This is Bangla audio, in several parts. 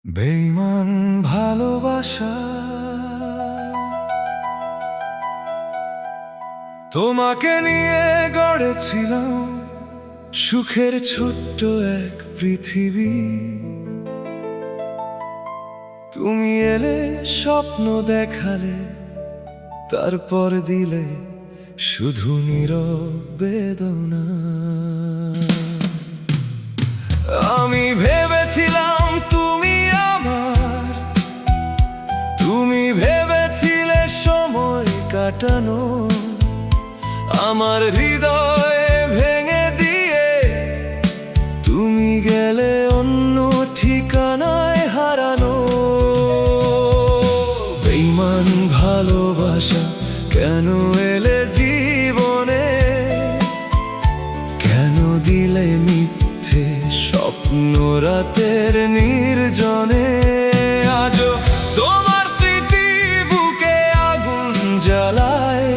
বেঈমান ভালোবাসা তোমাকে নিয়ে গড়েছিলাম সুখের ছোট্ট এক পৃথিবী। তুমি এলে স্বপ্ন দেখালে, তারপর দিলে শুধু নীরব বেদনা। আমি ভেবেছিলাম তুমি আমার, তুমি ভেবেছিলে সময় কাটানো, আমার হৃদয়ে ভেঙে দিয়ে তুমি গেলে অন্য ঠিকানায় হারানো। বেঈমান ভালোবাসা কেন এলে জীবনে, কেন দিলে মিথ্যে স্বপ্ন রাতের নির্জনে। আজও তোমার স্মৃতি বুকে আগুন জ্বালায়,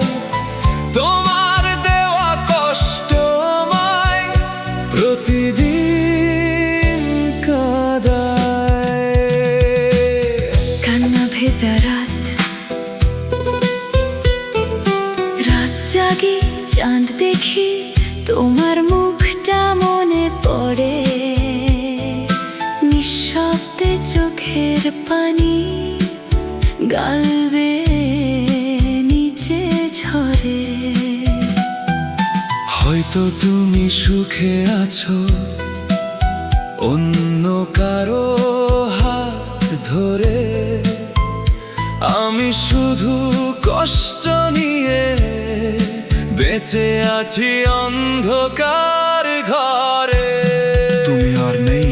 তোমার দেওয়া কষ্ট আমায় প্রতিদিন কাঁদায়। কান্না ভেজা রাত, রাত জাগি চাঁদ দেখি, তোমার মুখটা মনে পড়ে। নিঃশব্দে চোখের পানি গাল বেয়ে নিচে ঝরে। হয়তো তুমি সুখে আছো অন্য কারো হাত ধরে, আমি শুধু কষ্ট নিয়ে বেঁচে আছি অন্ধকার ঘরে। তুমি আর নেই,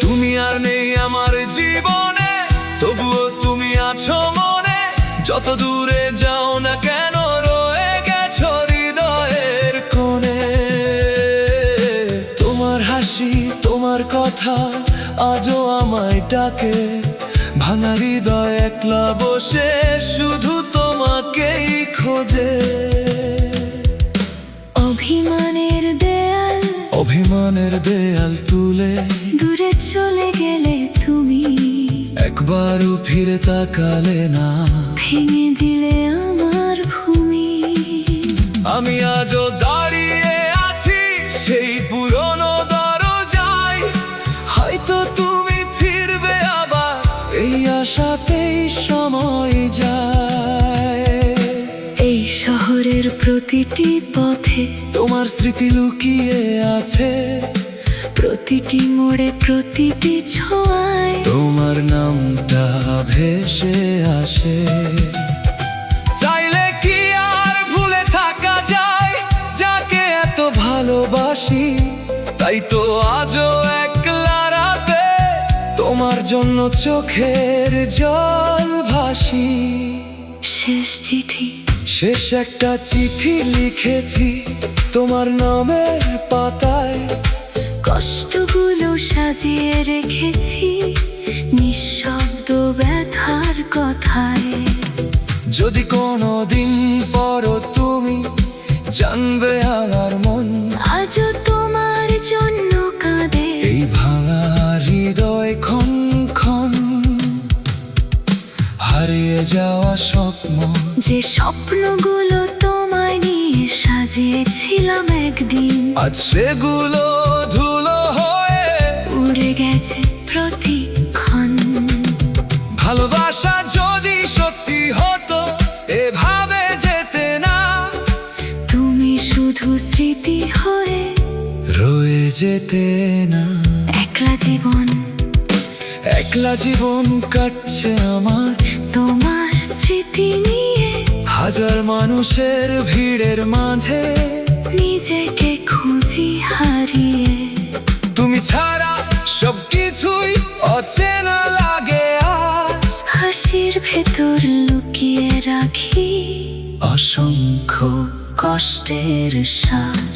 তুমি আর নেই আমার জীবনে, তবুও তুমি আছো মনে। যত দূরে যাও না কেন রয়ে গেছো হৃদয়ের কোণে। তোমার হাসি, তোমার কথা আজও আমায় ডাকে। ভাঙা হৃদয় একলা বসে শুধু তোমাকেই খোঁজে। অভিমানের দেয়াল, অভিমানের দেয়াল তুলে দূরে চলে গেলে তুমি, একবারও ফিরে তাকালে না, ভেঙে দিলে আমার ভূমি। আমি আজও দাঁড়িয়ে আছি সেই পুরনো দরজায়। হয়তো তুমি ফিরবে আবার, এই আশাতেই সময় যায়। এই শহরের প্রতিটি পথে তোমার স্মৃতি লুকিয়ে আছে, প্রতিটি মোড়ে প্রতিটি ছোঁয়ায় তোমার নামটা ভেসে আসে। চাইলে কি আর ভুলে থাকা যায় যাকে এত ভালোবাসি? তাই তো আজও একলা রাতে তোমার জন্য চোখের জল ভাসি। শেষ চিঠি, শেষ একটা চিঠি লিখেছি তোমার নামের পাতায়। কষ্টগুলো সাজিয়ে রেখেছি নিঃশব্দ ব্যথার কথায়। যদি কোনো দিন পরও তুমি জানবে আমার মন, আজও তোমার জন্য কাঁদে এই ভাঙা হৃদয় ক্ষণ ক্ষণ। হারিয়ে যাওয়া স্বপ্ন, যে স্বপ্নগুলো তোমায় নিয়ে সাজিয়েছিলাম একদিন, আজ সেগুলো ধুলো হয়ে উড়ে গেছে প্রতিক্ষণ। ভালোবাসা যদি সত্যি হতো এভাবে যেতে না, তুমি শুধু স্মৃতি হয়ে রয়ে যেতে না। একলা জীবন, একলা জীবন কাটছে আমার তোমার স্মৃতি নিয়ে। হাজার মানুষের ভিড়ের মাঝে নিজেকে খুঁজি হারিয়ে। তুমি ছাড়া সবকিছুই অচেনা লাগে আজ। হাসির ভেতর লুকিয়ে রাখি অসংখ্য কষ্টের সাজ।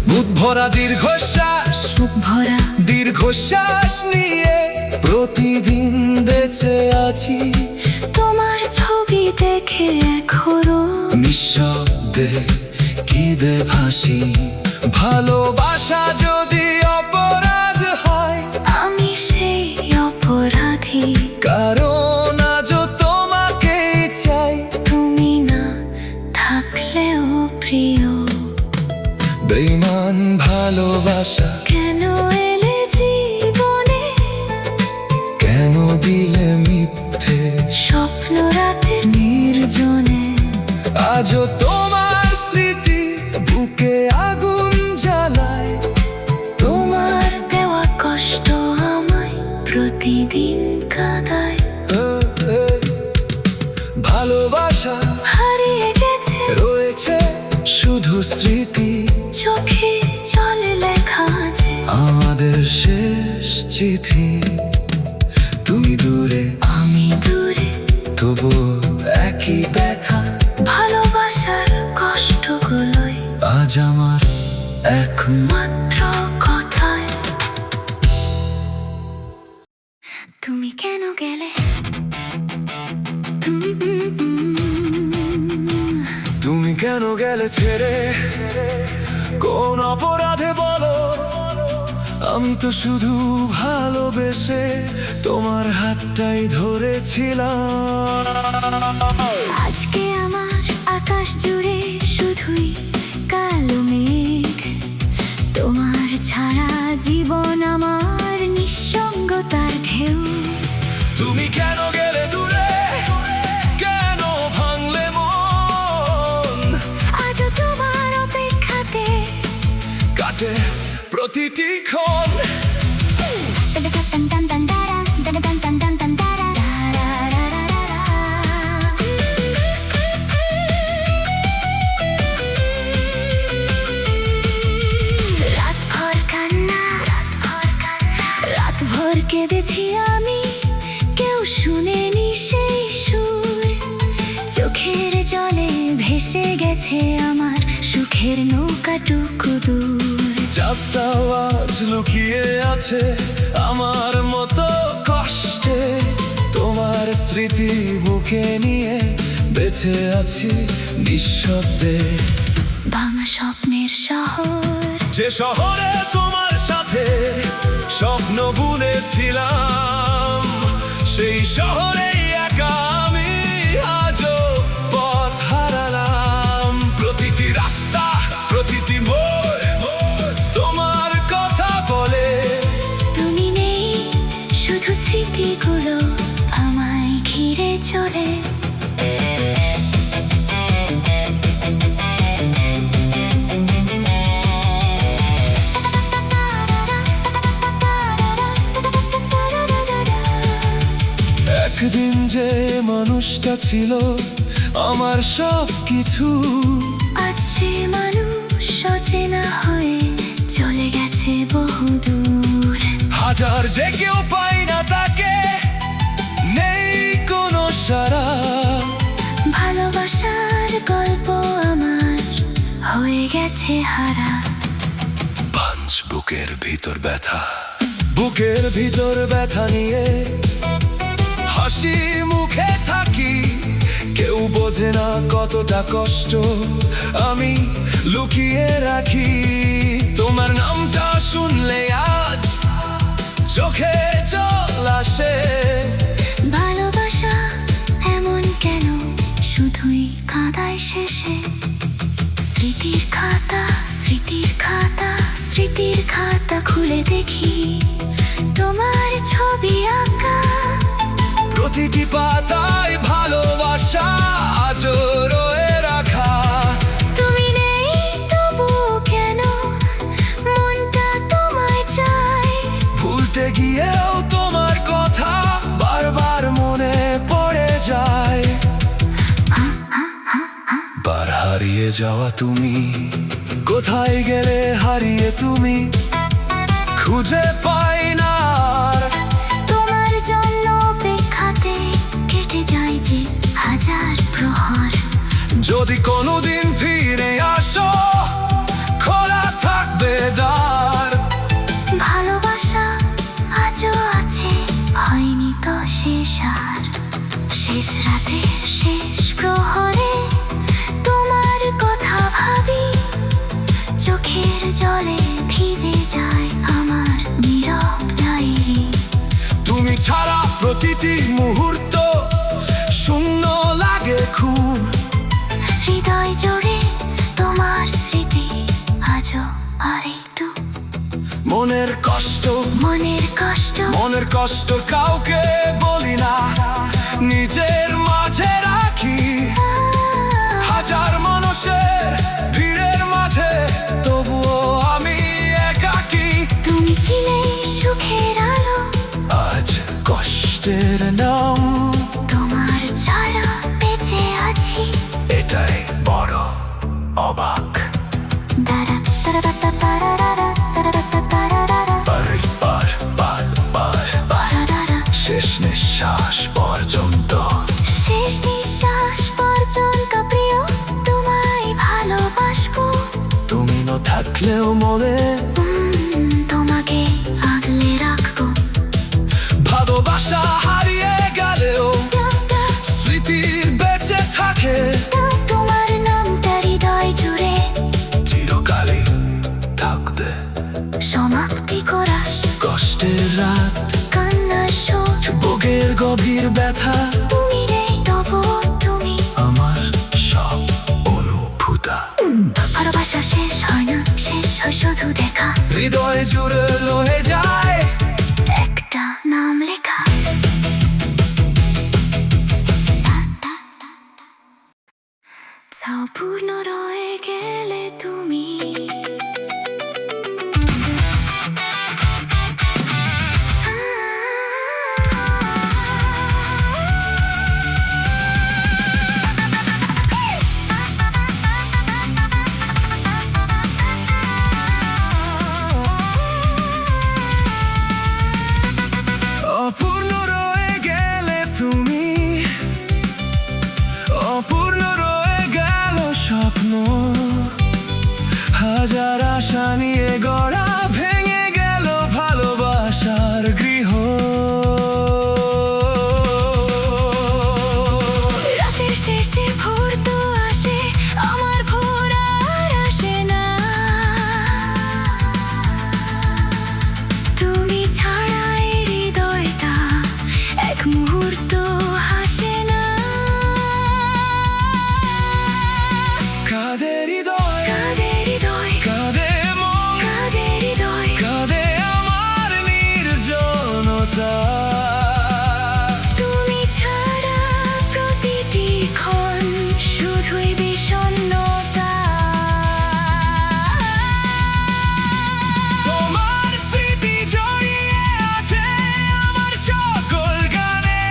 বুক ভরা দীর্ঘশ্বাস, বুক ভরা দীর্ঘশ্বাস নিয়ে প্রতিদিন বেঁচে আছি। তোমার ছবি দেখে এখনো নিঃশব্দে কিদে ভাসি। ভালোবাসা যদি অপরাধ হয়, আমি সেই অপরাধ প্রতিদিন কাঁদায়। ভালোবাসা হারিয়ে গেছে রয়েছে শুধু স্মৃতি, চোখে জলে লেখা আছে আমাদের শেষ চিঠি। তুমি দূরে আমি দূরে, তবু একই ব্যথা, ভালোবাসার কষ্টগুলোই আজ আমার মাত্র কথায়। তুমি কেন গেলে? তুমি কেন গেলে ছেড়ে, কোন অপরাধে বলো? আমি তো শুধু ভালোবেসে তোমার হাতটাই ধরেছিলাম। আজকে আমার আকাশ জুড়ে শুধুই কালো মেঘ, তোমার ছাড়া জীবন আমার নিঃসঙ্গতার ঢেউ। তুমি কেন গেলে দূরে, কেন ভাঙলে মন? আজও তোমার অপেক্ষাতে কাটে প্রতিটি ক্ষণ। রাতভর কান্না, রাতভর কেঁদেছি আমি, কেউ শুনেনি সেই সুর। চোখের জলে ভেসে গেছে আমার সুখের নৌকাটুকু দূর। চাঁদটাও আজ লুকিয়ে আছে আমার মতো কষ্টে, তোমার স্মৃতি বুকে নিয়ে বেঁচে আছি নিঃশব্দে। ভাঙা স্বপ্নের শহর, যে শহরে তোমার সাথে স্বপ্ন বুনেছিলাম, সেই শহরে একা আমি আজও পথ হারালাম। প্রতিটি রাস্তা, প্রতিটি মোড় তোমার কথা বলে, তুমি নেই, শুধু স্মৃতিগুলো আমায় ঘিরে চলে। একদিন যে মানুষটা ছিল আমার সব কিছু, আজ সে মানুষ অচেনা হয়ে চলে গেছে বহুদূর। হাজার ডেকেও পাই না তাকে, নেই কোনো সারা। ভালোবাসার গল্প আমার হয়ে গেছে হারা। পাঞ্চ বুকের ভিতর ব্যথা, বুকের ভিতর ব্যথা নিয়ে হাসি মুখে থাকি। কেউ বোঝে না কতটা কষ্ট আমি লুকিয়ে রাখি। তোমার নামটা শুনলে আজ চোখে জল আসে। ভালোবাসা এমন কেন শুধুই কাঁদায় শেষে? স্মৃতির খাতা, স্মৃতির খাতা, স্মৃতির খাতা খুলে দেখি তোমার ছবি আঁকা। প্রতিটি পাতায় ভালোবাসা আজও রয়ে রাখা। তুমি নেই তবু কেন মনটা তোমায় চায়? ভুলতে গিয়েও তোমার কথা বারবার মনে পড়ে যায়। বার হারিয়ে যাওয়া তুমি, কোথায় গেলে হারিয়ে তুমি? খুঁজে পাই না আর। তোমার জন্য অপেক্ষাতে কেটে যায় যে হাজার প্রহর। যদি কোনোদিন ফিরে আসো, খোলা থাকবে দ্বার। ভালোবাসা আজও আছে, হয়নি তো শেষ আর। শেষ রাতে, শেষ প্রহরে তোমার কথা ভাবি, চোখের জলে ভিজে যায় আমার নীরব ডায়েরি। তুমি ছাড়া প্রতিটি মুহূর্ত শূন্য লাগে খুব। হৃদয় জুড়ে তোমার স্মৃতি আজও আর একটু। মনের কষ্ট, মনের কষ্ট, মনের কষ্ট কাউকে বলি না, নিজের মাঝে রাখি। হাজার মানুষের ভিড়ের মাঝে তবুও আমি একাকী। তুমি ছিলে সুখের আলো, আজ কষ্টের নাম, তোমার ছাড়া বেঁচে আছি। এটাই বড় অবাক। দাঁড়া দাঁড়া দাঁড়া দাঁড়া দাঁড়া দাঁড়া দাঁড়া বার বার বার বার দাঁড়া শেষ নিঃশ্বাস পর্যন্ত। শেষ নিঃশ্বাস পর্যন্ত প্রিয় তোমায় ভালোবাসবো। তুমি না থাকলেও মনে তোমাকে আগলে রাখবো। ভালোবাসা হারিয়ে গেলেও স্মৃতির বেঁচে থাকে। তোমার নামটা হৃদয় জুড়ে চিরকালই থাকবে। সমাপ্তি করাস কষ্টের রাত, কান্নার শোক, বুকের গভীর ব্যথা, তুমি নেই তবু তুমি আমার সব অনুভূতা। ভালোবাসা শেষ হয় না, শেষ হয় শুধু দেখা। হৃদয় জুড়ে রয়ে যায় একটা নাম লেখা। পূর্ণ রয়ে গেলে তুমি। অপূর্ণ রয়ে গেলে তুমি, অপূর্ণ রয়ে গেল স্বপ্ন। হাজার আশা নিয়ে গড়া ভেঙে গেল ভালোবাসার গৃহ। রাতের শেষে ভোর তো আসে, আমার ভোর আর আসে না। তুমি ছাড়া এই হৃদয়টা এক মুহূর্ত হাসে না। কাঁদে হৃদয়, কাঁদে হৃদয়, কাঁদে মন, কাঁদে হৃদয়, কাঁদে আমার নির্জনতা। তুমি ছাড়া প্রতিটি ক্ষণ শুধুই বিষণ্ণতা। তোমার স্মৃতি জড়িয়ে আছে আমার সকল গানে।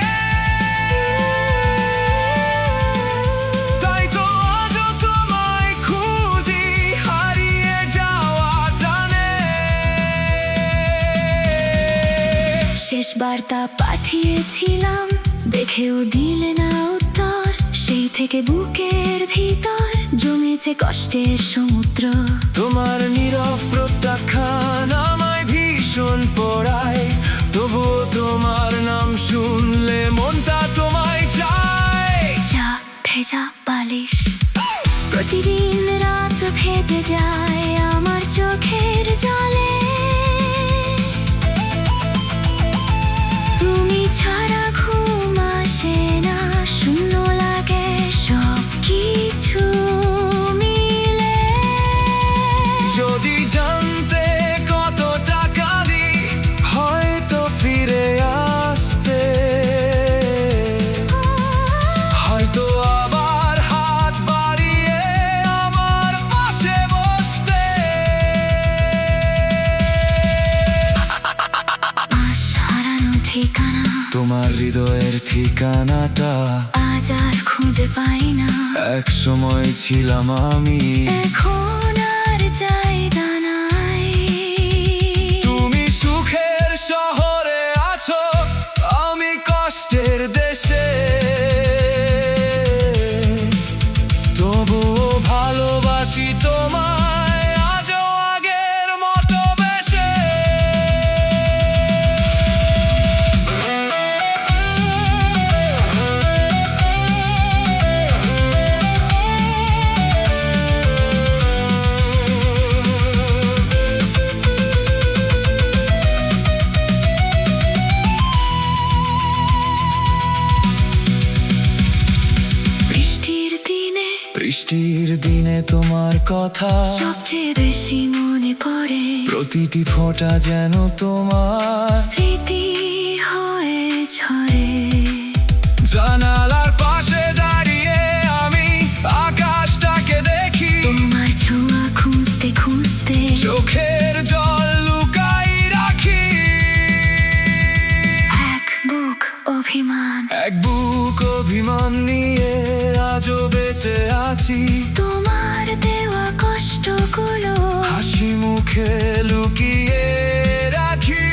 তাই তো আজও তোমায় খুঁজি হারিয়ে যাওয়া টানে। শেষ বার্তা পাঠিয়েছিলাম, দেখেও দিলে না উত্তর। সেই থেকে বুকের ভিতর জমেছে কষ্টের সমুদ্র। তোমার নীরব প্রত্যাখ্যান আমায় ভীষণ পড়ায়। তবুও তোমার নাম শুনলে মনটা তোমায় চায়। যা ভেজা বালিশ, প্রতিদিন রাত ভেজে যায় আমার চোখের জলে। তুমি ছাড়া ঘুম আসে না, শূন্য লাগে সব কিছু মিলে। যদি জানতে কত টাকা দিই হয়তো ফিরে আসতে, হয়তো আবার হাত বাড়িয়ে আমার পাশে বসতে। আশ হারানো ঠিকানা, তোমার হৃদয়ের ঠিকানাটা আজ আর খুঁজে পাই না। এক সময় ছিলাম আমি, এখন আর জায়গা নাই। তুমি সুখের শহরে আছো, আমি কষ্টের দেশে। তবুও ভালোবাসি তোমায় আজও আগের মতো বেশে। বৃষ্টির দিনে তোমার কথা সবচেয়ে বেশি মনে পড়ে। প্রতিটি ফোঁটা যেন তোমার স্মৃতি হয়ে ঝরে। জানালার পাশে দাঁড়িয়ে আমি আকাশটাকে দেখি। তোমার ছোঁয়া খুঁজতে খুঁজতে চোখের জল লুকাই রাখি। এক বুক অভিমান, এক বুক অভিমান নিয়ে আজও বেঁচে আছি। তোমার দেওয়া কষ্টগুলো হাসি মুখে লুকিয়ে রাখি।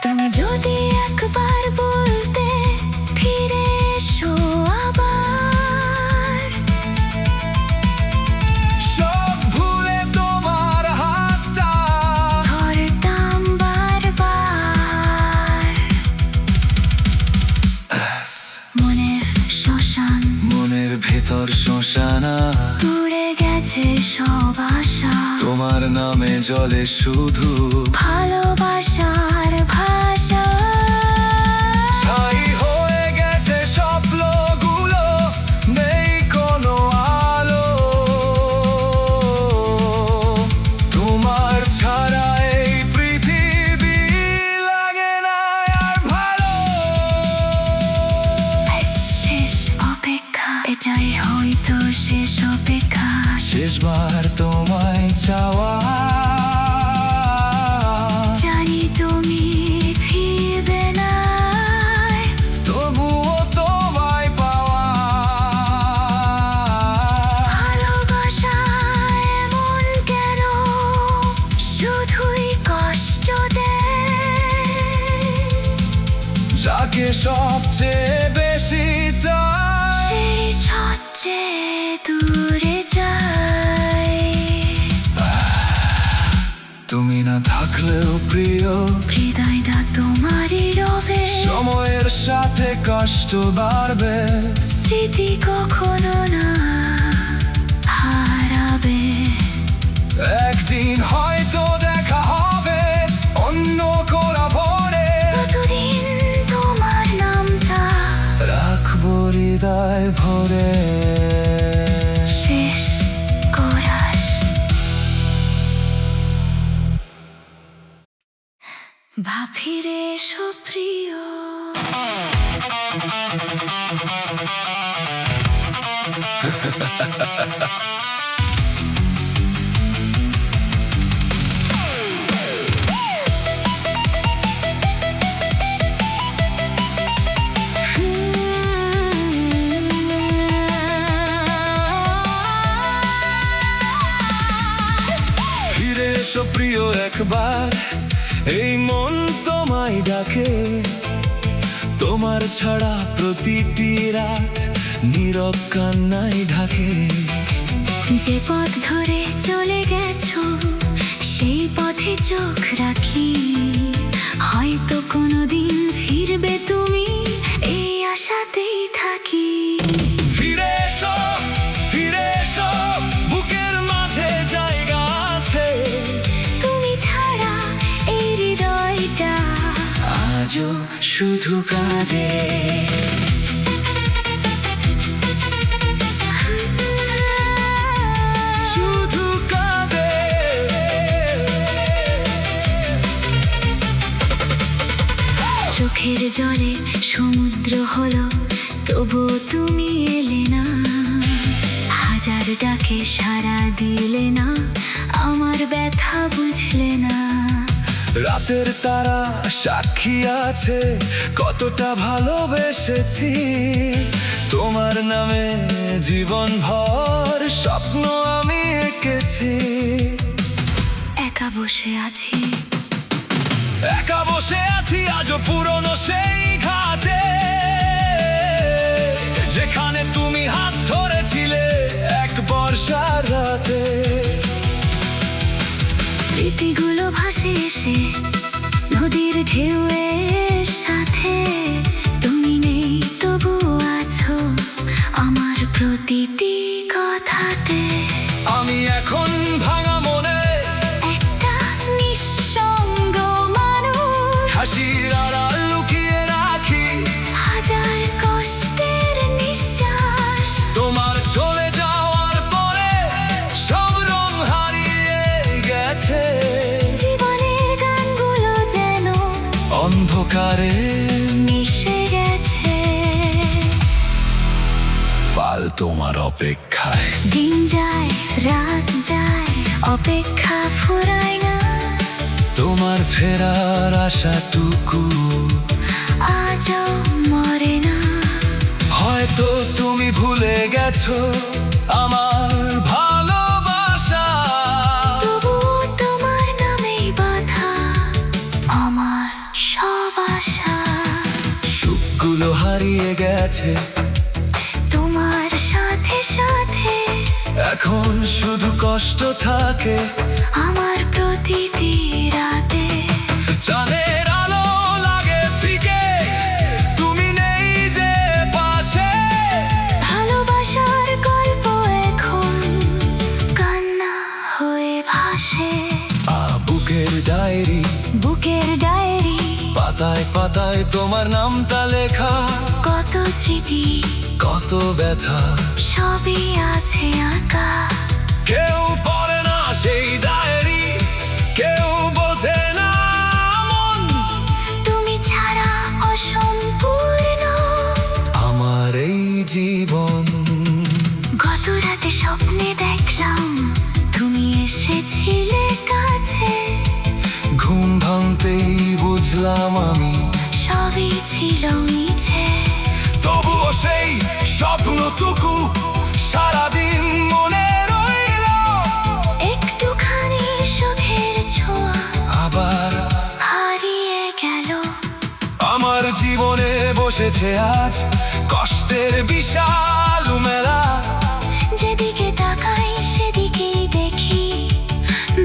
তুমি যদি একবার বলতে ফিরে এসো আবার, সব ভুলে তোমার হাতটা ধরতাম বারবার। মনের শ্মশান, মনের ভেতর শ্মশানা, পুড়ে গেছে সব আশা। তোমার নামে জলে শুধু ভালোবাসার ভাষা। ছাই হয়ে গেছে স্বপ্নগুলো, নেই কোনো আলো। তোমার ছাড়া এই পৃথিবী লাগে না আর ভালো। শেষ অপেক্ষা, এটাই হয়তো শেষ অপেক্ষা। শেষবার তোমায় চাওয়া, জানি তুমি ফিরবে না, তবুও তোমায় পাওয়া। ভালোবাসা এমন কেন শুধুই কষ্ট দেয়? যাকে সবচেয়ে বেশি চাই, সেই সবচেয়ে দূরে যায়। তুমি না থাকলেও প্রিয়, হৃদয়টা তোমারই রবে, সময়ের সাথে কষ্ট বাড়বে। স্মৃতি কখনো না হারাবে। একদিন হয়তো দেখা হবে অন্য কোরা ভরে, ততদিন তোমার নামটা রাখবো হৃদয় ভরে। শেষ কোরাস। ফিরে এসো প্রিয়। ফিরে এসো প্রিয় একবার, এই মন তোমায় ডাকে। তোমার ছাড়া প্রতিটি রাত নীরব কান্নায় ঢাকে। যে পথ ধরে চলে গেছো সেই পথে চোখ রাখি, হয়তো কোনোদিন ফিরবে তুমি, এই আশাতেই থাকি। ফিরে এসো, বুকের মাঝে জায়গা আছে। তুমি ছাড়া এই হৃদয়টা আজও শুধু কাঁদে। শুধু কাঁদে। চোখের জলে সমুদ্র হলো, তবুও তুমি এলে না। হাজার ডাকে সাড়া দিলে না, আমার ব্যথা বুঝলে না। রাতের তারা সাক্ষী আছে কতটা ভালোবেসেছি। তোমার নামে জীবন ভর স্বপ্ন আমি এঁকেছি। একা বসে আছি, একা বসে আছি আজও পুরনো সেই ঘাটে, যেখানে তুমি হাত ধরেছিলে এক বর্ষার রাতে। স্মৃতিগুলো ভাসে এসে নদীর ঢেউয়ের সাথে। তুমি নেই তবুও আছো আমার প্রতিটি কথাতে। আমি এখন ভাঙা মনে একটা নিঃসঙ্গ মানুষ, হাসির আড়াল লুকিয়ে রাখি হাজার কষ্টের নিঃশ্বাস। তোমার চলে যাওয়ার পরে সব রং হারিয়ে গেছে। জীবনের গানগুলো যেন অন্ধকারে মিশে গেছে। পাল তোমার অপেক্ষায়। দিন যায় রাত যায়, অপেক্ষা ফুরায় না। তোমার ফেরার আশাটুকু আজও মরে না। হয়তো তুমি ভুলে গেছো আমার ভালোবাসা, তবুও তোমার নামেই বাঁধা আমার সব আশা। সুখগুলো হারিয়ে গেছে, তোমার সাথে সাথে এখন শুধু কষ্ট থাকে আমার প্রতিটি রাতে। চাঁদের আলো লাগে ফিকে, তুমি নেই যে পাশে। ভালোবাসার গল্প এখন কান্না হয়ে ভাসে। বুকের ডায়েরি, বুকের ডায়েরি, পাতায় পাতায় তোমার নামটা লেখা। কত স্মৃতি, কত ব্যথা, সবই আছে আঁকা। কেউ পড়ে না সেই ডায়েরি, কেউ বোঝে না মন। তুমি ছাড়া অসম্পূর্ণ আমার এই জীবন। গত রাতে স্বপ্নে দেখলাম তুমি এসেছিলে কাছে। ঘুম ভাঙতেই বুঝলাম আমি সবই ছিল মিছে। তবুও সেই স্বপ্নটুকু সারাদিন মনে রইল। একটুখানি সুখের ছোঁয়া আবার হারিয়ে গেল। আমার জীবনে বসেছে আজ কষ্টের বিশাল মেলা। যেদিকে তাকাই সেদিকেই দেখি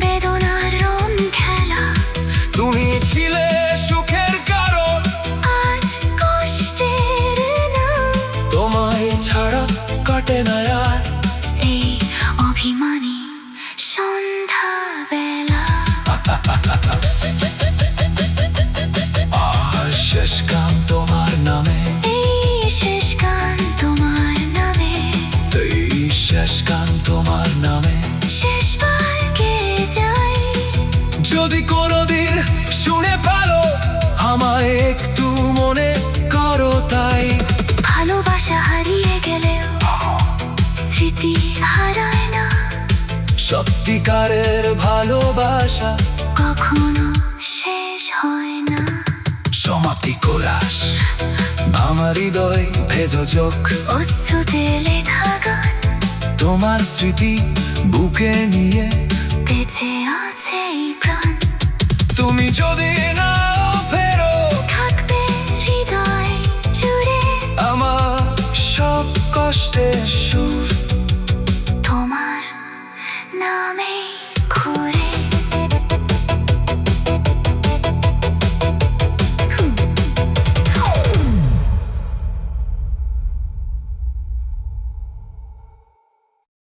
বেদনার রং খেলা। তুমি ছিলে সুখের কারণ, আজ কষ্টের নাম। তোমায় ছাড়া কাটে না আর এই অভিমানী সন্ধ্যাবেলা। আর শেষ গান তোমার নামে, এই শেষ গান তোমার নামে। এই শেষ গান তোমার নামে। শেষবার গে যাই, যদি কোনোদিন শুনে পারো আমায় একটু মনে করো তাই। ভালোবাসা হারিয়ে গেলেও স্মৃতি হারায় না। সত্যিকারের ভালোবাসা কখনো শেষ হয় না। সমাপ্তি কোলাস, আমার হৃদয় ভেজো চোখ। অশ্রুতে লেখা গান তোমার স্মৃতি বুকে নিয়ে বেঁচে আছে এই প্রাণ। তুমি যদি না